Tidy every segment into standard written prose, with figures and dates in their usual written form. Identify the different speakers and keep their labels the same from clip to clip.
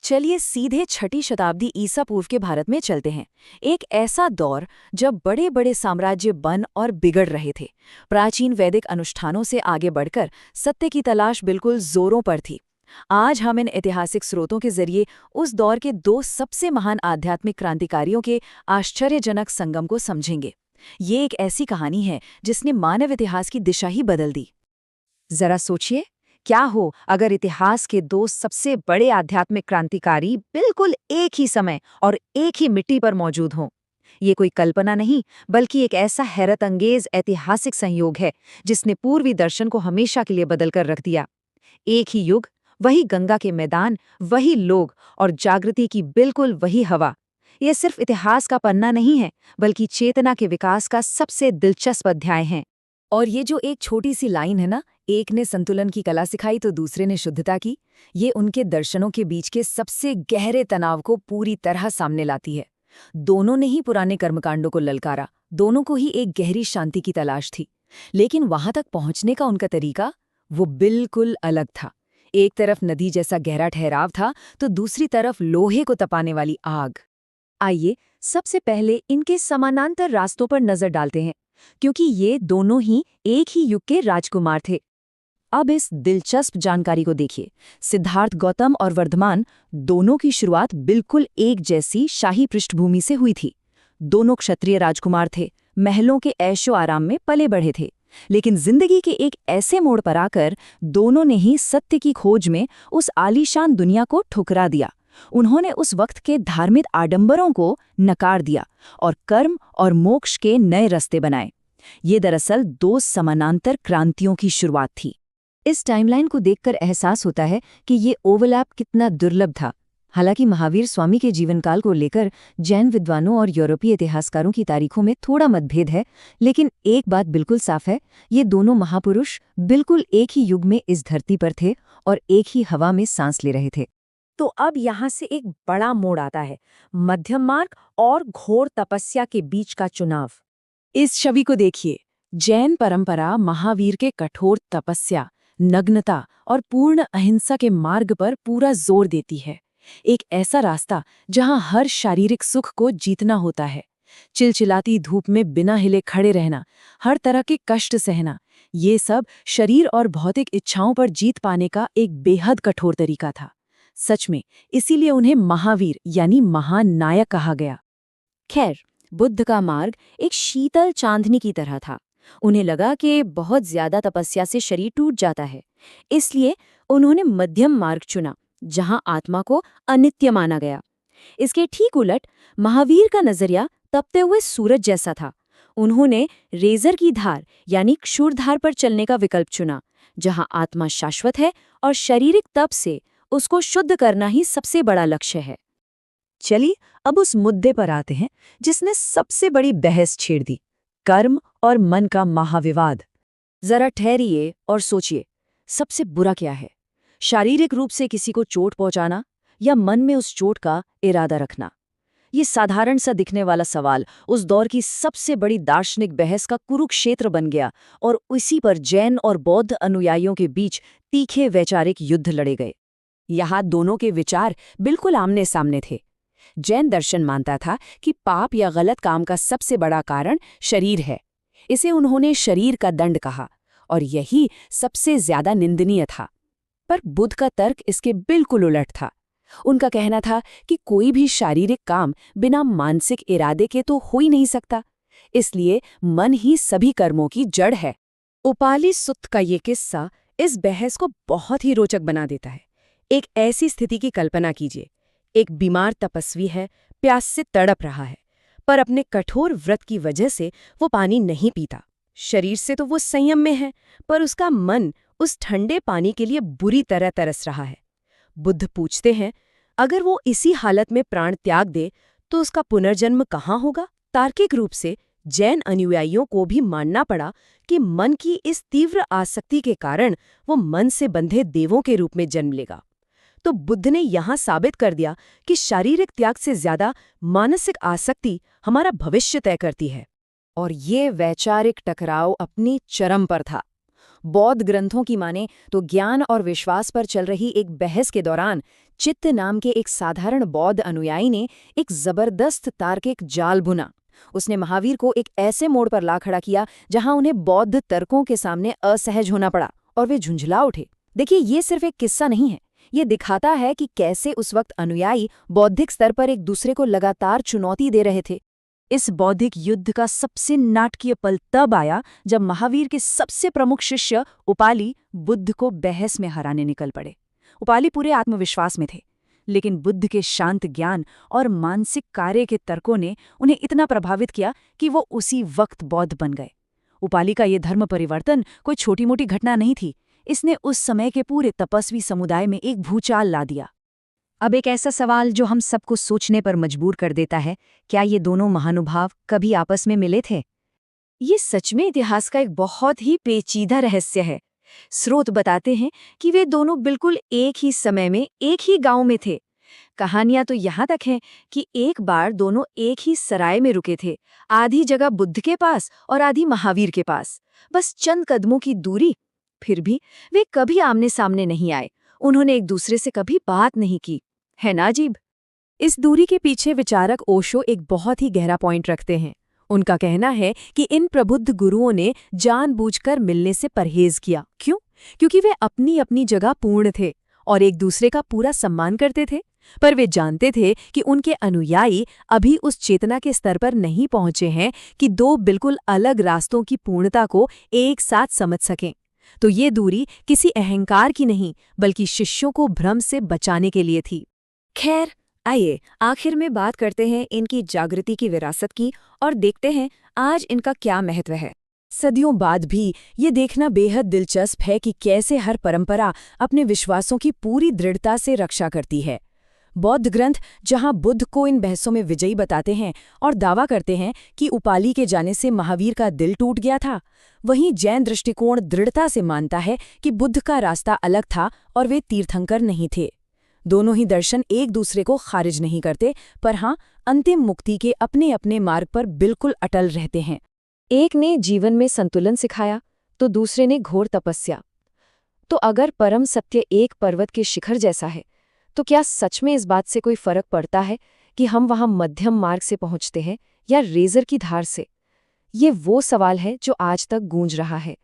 Speaker 1: चलिए सीधे छठी शताब्दी ईसा पूर्व के भारत में चलते हैं। एक ऐसा दौर जब बड़े बड़े साम्राज्य बन और बिगड़ रहे थे। प्राचीन वैदिक अनुष्ठानों से आगे बढ़कर सत्य की तलाश बिल्कुल जोरों पर थी। आज हम इन ऐतिहासिक स्रोतों के जरिए उस दौर के दो सबसे महान आध्यात्मिक क्रांतिकारियों के आश्चर्यजनक संगम को समझेंगे। ये एक ऐसी कहानी है जिसने मानव इतिहास की दिशा ही बदल दी।
Speaker 2: जरा सोचिए, क्या हो अगर इतिहास के दो सबसे बड़े आध्यात्मिक क्रांतिकारी बिल्कुल एक ही समय और एक ही मिट्टी पर मौजूद हों। ये कोई कल्पना नहीं, बल्कि एक ऐसा हैरत अंगेज ऐतिहासिक संयोग है जिसने पूर्वी दर्शन को हमेशा के लिए बदलकर रख दिया। एक ही युग, वही गंगा के मैदान, वही लोग और जागृति की बिल्कुल वही हवा। ये सिर्फ इतिहास का पन्ना नहीं है, बल्कि चेतना के विकास का सबसे दिलचस्प अध्याय है।
Speaker 1: और ये जो एक छोटी सी लाइन है ना, एक ने संतुलन की कला सिखाई तो दूसरे ने शुद्धता की, ये उनके दर्शनों के बीच के सबसे गहरे तनाव को पूरी तरह सामने लाती है। दोनों ने ही पुराने कर्मकांडों को ललकारा, दोनों को ही एक गहरी शांति की तलाश थी। लेकिन वहां तक पहुंचने का उनका तरीका वो बिल्कुल अलग था। एक तरफ नदी जैसा गहरा ठहराव था तो दूसरी तरफ लोहे को तपाने वाली आग।
Speaker 2: आइए सबसे पहले इनके समानांतर रास्तों पर नजर डालते हैं, क्योंकि ये दोनों ही एक ही युग के राजकुमार थे। अब इस दिलचस्प जानकारी को देखिए। सिद्धार्थ गौतम और वर्धमान दोनों की शुरुआत बिल्कुल एक जैसी शाही पृष्ठभूमि से हुई थी। दोनों क्षत्रिय राजकुमार थे, महलों के ऐशो आराम में पले बढ़े थे। लेकिन जिंदगी के एक ऐसे मोड़ पर आकर दोनों ने ही सत्य की खोज में उस आलीशान दुनिया को ठुकरा दिया। उन्होंने उस वक्त के धार्मिक आडंबरों को नकार दिया और कर्म और मोक्ष के नए रास्ते बनाए। ये दरअसल दो समानांतर क्रांतियों की शुरुआत थी। इस टाइमलाइन को देखकर एहसास होता है कि ये ओवरलैप कितना दुर्लभ था। हालांकि महावीर स्वामी के जीवनकाल को लेकर जैन विद्वानों और यूरोपीय इतिहासकारों की तारीखों में थोड़ा मतभेद है, लेकिन एक बात बिल्कुल साफ है, ये दोनों महापुरुष बिल्कुल एक ही युग में इस धरती पर थे और एक ही हवा में सांस ले रहे थे। तो अब यहाँ से एक बड़ा मोड़ आता है, मध्यम मार्ग और घोर तपस्या के बीच का चुनाव।
Speaker 1: इस छवि को देखिए। जैन परंपरा महावीर के कठोर तपस्या, नग्नता और पूर्ण अहिंसा के मार्ग पर पूरा जोर देती है। एक ऐसा रास्ता जहां हर शारीरिक सुख को जीतना होता है। चिलचिलाती धूप में बिना हिले खड़े रहना, हर तरह के कष्ट सहना, ये सब शरीर और भौतिक इच्छाओं पर जीत पाने का एक बेहद कठोर तरीका था। सच में इसीलिए उन्हें महावीर यानी महान नायक कहा गया। खैर, बुद्ध का मार्ग एक शीतल चांदनी की तरह था। उन्हें लगा कि बहुत ज्यादा तपस्या से शरीर टूट जाता है, इसलिए उन्होंने मध्यम मार्ग चुना, जहां आत्मा को अनित्य माना गया। इसके ठीक उलट महावीर का नजरिया तपते हुए सूरज जैसा था। उन्होंने रेजर की धार यानी क्षुरधार पर चलने का विकल्प चुना, जहां आत्मा शाश्वत है और शारीरिक तप से उसको शुद्ध करना ही सबसे बड़ा लक्ष्य है।
Speaker 2: चलिए अब उस मुद्दे पर आते हैं जिसने सबसे बड़ी बहस छेड़ दी, कर्म और मन का महाविवाद।
Speaker 1: जरा ठहरिए और सोचिए, सबसे बुरा क्या है? शारीरिक रूप से किसी को चोट पहुंचाना या मन में उस चोट का इरादा रखना? ये साधारण सा दिखने वाला सवाल उस दौर की सबसे बड़ी दार्शनिक बहस का कुरुक्षेत्र बन गया और इसी पर जैन और बौद्ध अनुयायियों के बीच तीखे वैचारिक युद्ध लड़े गए। यहाँ दोनों के विचार बिल्कुल आमने सामने थे। जैन दर्शन मानता था कि पाप या गलत काम का सबसे बड़ा कारण शरीर है। इसे उन्होंने शरीर का दंड कहा और यही सबसे ज्यादा निंदनीय था। पर बुद्ध का तर्क इसके बिल्कुल उलट था। उनका कहना था कि कोई भी शारीरिक काम बिना मानसिक इरादे के तो हो ही नहीं सकता, इसलिए मन ही सभी कर्मों की जड़ है। उपाली सुत्त का ये किस्सा इस बहस को बहुत ही रोचक बना देता है। एक ऐसी स्थिति की कल्पना कीजिए, एक बीमार तपस्वी है, प्यास से तड़प रहा है, पर अपने कठोर व्रत की वजह से वो पानी नहीं पीता। शरीर से तो वो संयम में है, पर उसका मन उस ठंडे पानी के लिए बुरी तरह तरस रहा है। बुद्ध पूछते हैं, अगर वो इसी हालत में प्राण त्याग दे तो उसका पुनर्जन्म कहाँ होगा? तार्किक रूप से जैन अनुयायियों को भी मानना पड़ा कि मन की इस तीव्र आसक्ति के कारण वो मन से बंधे देवों के रूप में जन्म लेगा। तो बुद्ध ने यहाँ साबित कर दिया कि शारीरिक त्याग से ज्यादा मानसिक आसक्ति हमारा भविष्य तय करती है। और ये वैचारिक टकराव अपनी चरम पर था। बौद्ध ग्रंथों की माने तो ज्ञान और विश्वास पर चल रही एक बहस के दौरान
Speaker 2: चित्त नाम के एक साधारण बौद्ध अनुयायी ने एक जबरदस्त तार्किक जाल बुना। उसने महावीर को एक ऐसे मोड़ पर ला खड़ा किया जहां उन्हें बौद्ध तर्कों के सामने असहज होना पड़ा और वे झुंझला उठे। देखिए, ये सिर्फ एक किस्सा नहीं है, ये दिखाता है कि कैसे उस वक्त अनुयायी बौद्धिक स्तर पर एक दूसरे को लगातार चुनौती दे रहे थे। इस बौद्धिक युद्ध का सबसे नाटकीय पल तब आया जब महावीर के सबसे प्रमुख शिष्य उपाली बुद्ध को बहस में हराने निकल पड़े। उपाली पूरे आत्मविश्वास में थे, लेकिन बुद्ध के शांत ज्ञान और मानसिक कार्य के तर्कों ने उन्हें इतना प्रभावित किया कि वो उसी वक्त बौद्ध बन गए। उपाली का ये धर्म परिवर्तन कोई छोटी मोटी घटना नहीं थी, इसने उस समय के पूरे तपस्वी समुदाय में एक भूचाल ला दिया। अब एक ऐसा सवाल जो हम सबको सोचने पर मजबूर कर देता है, क्या ये दोनों महानुभाव कभी आपस में मिले थे? ये सच में इतिहास का एक बहुत ही पेचीदा रहस्य है। स्रोत बताते हैं कि वे दोनों बिल्कुल एक ही समय में एक ही गांव में थे। कहानियां तो यहाँ तक हैं कि एक बार दोनों एक ही सराय में रुके थे, आधी जगह बुद्ध के पास और आधी महावीर के पास, बस चंद कदमों की दूरी। फिर भी वे कभी आमने सामने नहीं आए, उन्होंने एक दूसरे से कभी बात नहीं की। है ना अजीब? इस दूरी के पीछे विचारक ओशो एक बहुत ही गहरा पॉइंट रखते हैं। उनका कहना है कि इन प्रबुद्ध गुरुओं ने जानबूझकर मिलने से परहेज किया। क्यों? क्योंकि वे अपनी अपनी जगह पूर्ण थे और एक दूसरे का पूरा सम्मान करते थे, पर वे जानते थे कि उनके अनुयायी अभी उस चेतना के स्तर पर नहीं पहुंचे हैं कि दो बिल्कुल अलग रास्तों की पूर्णता को एक साथ समझ सकें। तो ये दूरी किसी अहंकार की नहीं, बल्कि शिष्यों को भ्रम से बचाने के लिए थी। खैर, आइए आखिर में बात करते हैं इनकी जागृति की विरासत की और देखते हैं आज इनका क्या महत्व है। सदियों बाद भी ये देखना बेहद दिलचस्प है कि कैसे हर परंपरा अपने विश्वासों की पूरी दृढ़ता से रक्षा करती है। बौद्ध ग्रंथ जहां बुद्ध को इन बहसों में विजयी बताते हैं और दावा करते हैं कि उपाली के जाने से महावीर का दिल टूट गया था, वहीं जैन दृष्टिकोण दृढ़ता से मानता है कि बुद्ध का रास्ता अलग था और वे तीर्थंकर नहीं थे। दोनों ही दर्शन एक दूसरे को खारिज नहीं करते, पर हाँ, अंतिम मुक्ति के अपने अपने मार्ग पर बिल्कुल अटल रहते हैं। एक ने जीवन में संतुलन सिखाया तो दूसरे ने घोर तपस्या। तो अगर परम सत्य एक पर्वत के शिखर जैसा है, तो क्या सच में इस बात से कोई फर्क पड़ता है कि हम वहां मध्यम मार्ग से पहुंचते हैं या रेजर की धार से? ये वो सवाल है जो आज तक गूंज रहा है।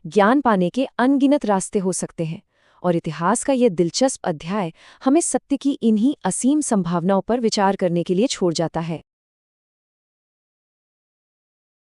Speaker 2: ज्ञान पाने के अनगिनत रास्ते हो सकते हैं, और इतिहास का यह दिलचस्प अध्याय हमें सत्य की इन्हीं असीम संभावनाओं पर विचार करने के लिए छोड़ जाता है।